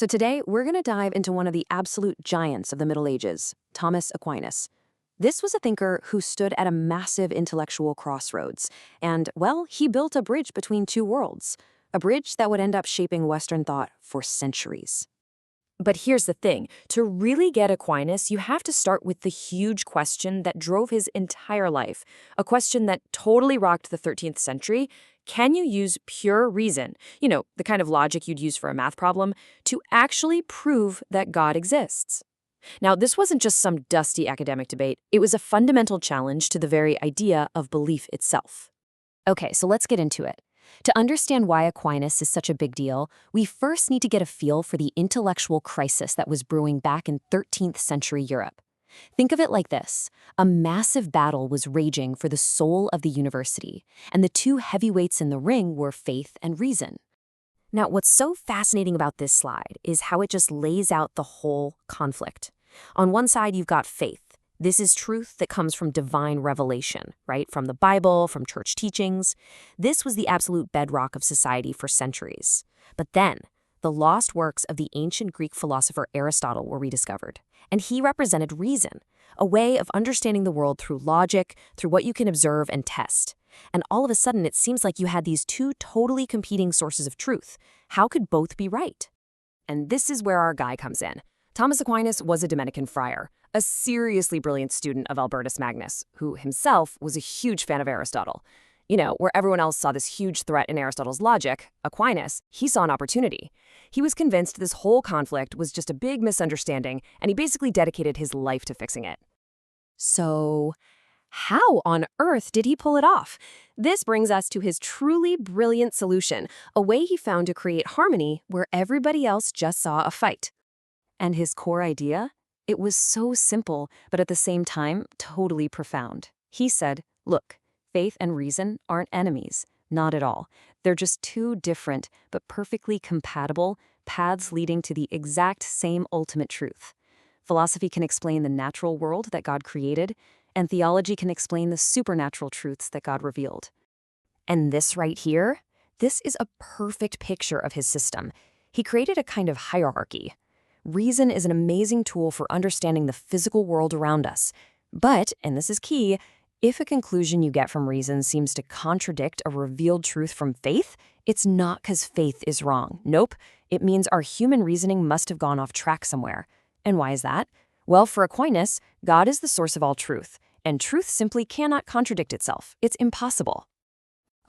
So today, we're going to dive into one of the absolute giants of the Middle Ages, Thomas Aquinas. This was a thinker who stood at a massive intellectual crossroads, and, well, he built a bridge between two worlds, a bridge that would end up shaping Western thought for centuries. But here's the thing. To really get Aquinas, you have to start with the huge question that drove his entire life, a question that totally rocked the 13th century. Can you use pure reason, the kind of logic you'd use for a math problem, to actually prove that God exists? Now, this wasn't just some dusty academic debate. It was a fundamental challenge to the very idea of belief itself. Okay, so let's get into it. To understand why Aquinas is such a big deal, we first need to get a feel for the intellectual crisis that was brewing back in 13th century Europe. Think of it like this. A massive battle was raging for the soul of the university, and the two heavyweights in the ring were faith and reason. Now, what's so fascinating about this slide is how it just lays out the whole conflict. On one side, you've got faith. This is truth that comes from divine revelation, right? From the Bible, from church teachings. This was the absolute bedrock of society for centuries. But then, the lost works of the ancient Greek philosopher Aristotle were rediscovered. And he represented reason, a way of understanding the world through logic, through what you can observe and test. And all of a sudden, it seems like you had these two totally competing sources of truth. How could both be right? And this is where our guy comes in. Thomas Aquinas was a Dominican friar, a seriously brilliant student of Albertus Magnus, who himself was a huge fan of Aristotle. Where everyone else saw this huge threat in Aristotle's logic, Aquinas, he saw an opportunity. He was convinced this whole conflict was just a big misunderstanding, and he basically dedicated his life to fixing it. So, how on earth did he pull it off? This brings us to his truly brilliant solution, a way he found to create harmony where everybody else just saw a fight. And his core idea? It was so simple, but at the same time, totally profound. He said, look, faith and reason aren't enemies, not at all. They're just two different, but perfectly compatible paths leading to the exact same ultimate truth. Philosophy can explain the natural world that God created, and theology can explain the supernatural truths that God revealed. And this right here, this is a perfect picture of his system. He created a kind of hierarchy. Reason is an amazing tool for understanding the physical world around us. But, and this is key, if a conclusion you get from reason seems to contradict a revealed truth from faith, it's not because faith is wrong. Nope, it means our human reasoning must have gone off track somewhere. And why is that? Well, for Aquinas, God is the source of all truth, and truth simply cannot contradict itself. It's impossible.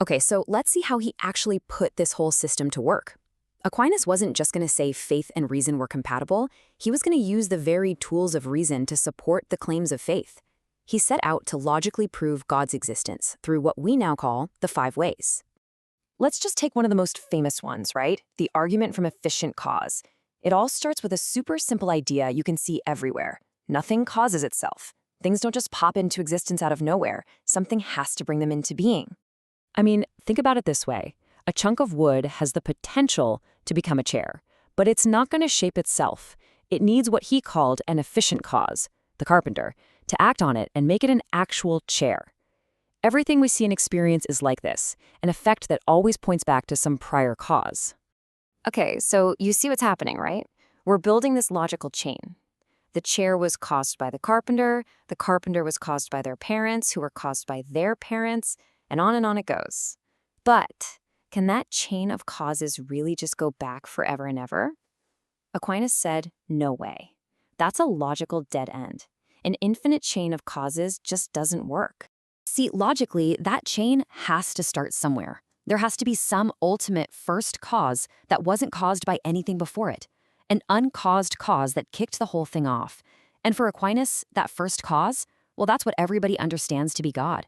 Okay, so let's see how he actually put this whole system to work. Aquinas wasn't just going to say faith and reason were compatible. He was going to use the very tools of reason to support the claims of faith. He set out to logically prove God's existence through what we now call the 5 ways. Let's just take one of the most famous ones, right? The argument from efficient cause. It all starts with a super simple idea you can see everywhere. Nothing causes itself. Things don't just pop into existence out of nowhere. Something has to bring them into being. I mean, think about it this way. A chunk of wood has the potential to become a chair, but it's not going to shape itself. It needs what he called an efficient cause, the carpenter, to act on it and make it an actual chair. Everything we see and experience is like this, an effect that always points back to some prior cause. Okay, so you see what's happening, right? We're building this logical chain. The chair was caused by the carpenter was caused by their parents, who were caused by their parents, and on it goes. But can that chain of causes really just go back forever and ever? Aquinas said, no way. That's a logical dead end. An infinite chain of causes just doesn't work. See, logically, that chain has to start somewhere. There has to be some ultimate first cause that wasn't caused by anything before it. An uncaused cause that kicked the whole thing off. And for Aquinas, that first cause, well, that's what everybody understands to be God.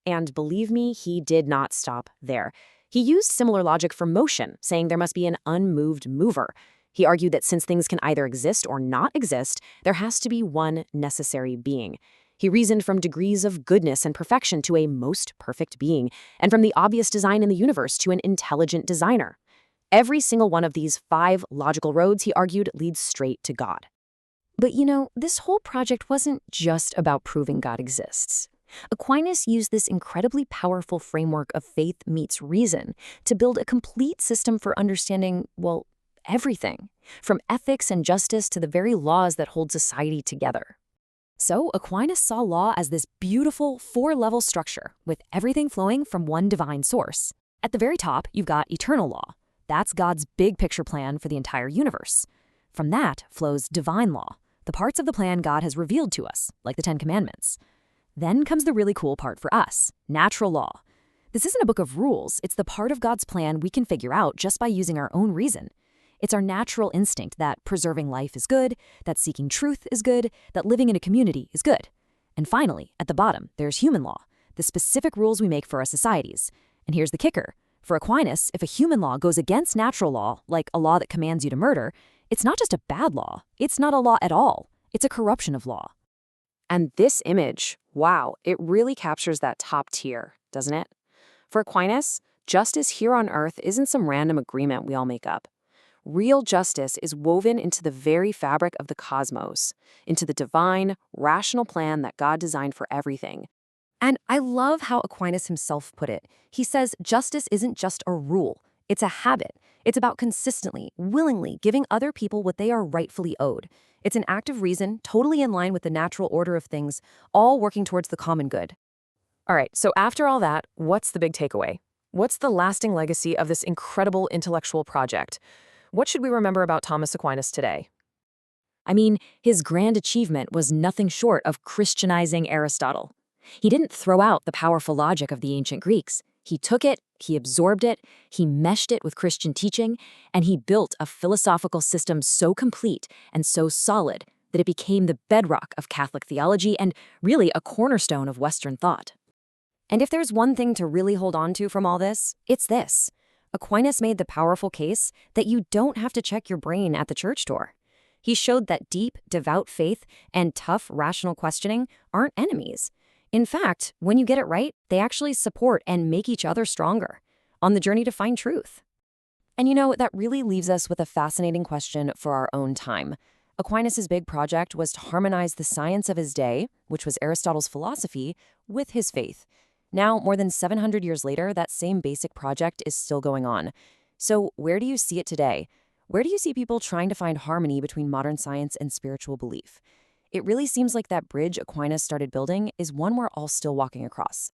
And believe me, he did not stop there. He used similar logic for motion, saying there must be an unmoved mover. He argued that since things can either exist or not exist, there has to be one necessary being. He reasoned from degrees of goodness and perfection to a most perfect being, and from the obvious design in the universe to an intelligent designer. Every single one of these 5 logical roads, he argued, leads straight to God. But this whole project wasn't just about proving God exists. Aquinas used this incredibly powerful framework of faith meets reason to build a complete system for understanding, well, everything, from ethics and justice to the very laws that hold society together. So Aquinas saw law as this beautiful four-level structure with everything flowing from one divine source. At the very top, you've got eternal law. That's God's big picture plan for the entire universe. From that flows divine law, the parts of the plan God has revealed to us, like the Ten Commandments. Then comes the really cool part for us, natural law. This isn't a book of rules, it's the part of God's plan we can figure out just by using our own reason. It's our natural instinct that preserving life is good, that seeking truth is good, that living in a community is good. And finally, at the bottom, there's human law, the specific rules we make for our societies. And here's the kicker. For Aquinas, if a human law goes against natural law, like a law that commands you to murder, it's not just a bad law. It's not a law at all. It's a corruption of law. And this image, wow, it really captures that top tier, doesn't it? For Aquinas, justice here on earth isn't some random agreement we all make up. Real justice is woven into the very fabric of the cosmos, into the divine, rational plan that God designed for everything. And I love how Aquinas himself put it. He says justice isn't just a rule, it's a habit. It's about consistently, willingly giving other people what they are rightfully owed. It's an act of reason, totally in line with the natural order of things, all working towards the common good. All right, so after all that, what's the big takeaway? What's the lasting legacy of this incredible intellectual project? What should we remember about Thomas Aquinas today? I mean, his grand achievement was nothing short of Christianizing Aristotle. He didn't throw out the powerful logic of the ancient Greeks. He took it, he absorbed it, he meshed it with Christian teaching, and he built a philosophical system so complete and so solid that it became the bedrock of Catholic theology and really a cornerstone of Western thought. And if there's one thing to really hold on to from all this, it's this. Aquinas made the powerful case that you don't have to check your brain at the church door. He showed that deep, devout faith and tough, rational questioning aren't enemies. In fact, when you get it right, they actually support and make each other stronger on the journey to find truth. And that really leaves us with a fascinating question for our own time. Aquinas' big project was to harmonize the science of his day, which was Aristotle's philosophy, with his faith. Now, more than 700 years later, that same basic project is still going on. So where do you see it today? Where do you see people trying to find harmony between modern science and spiritual belief? It really seems like that bridge Aquinas started building is one we're all still walking across.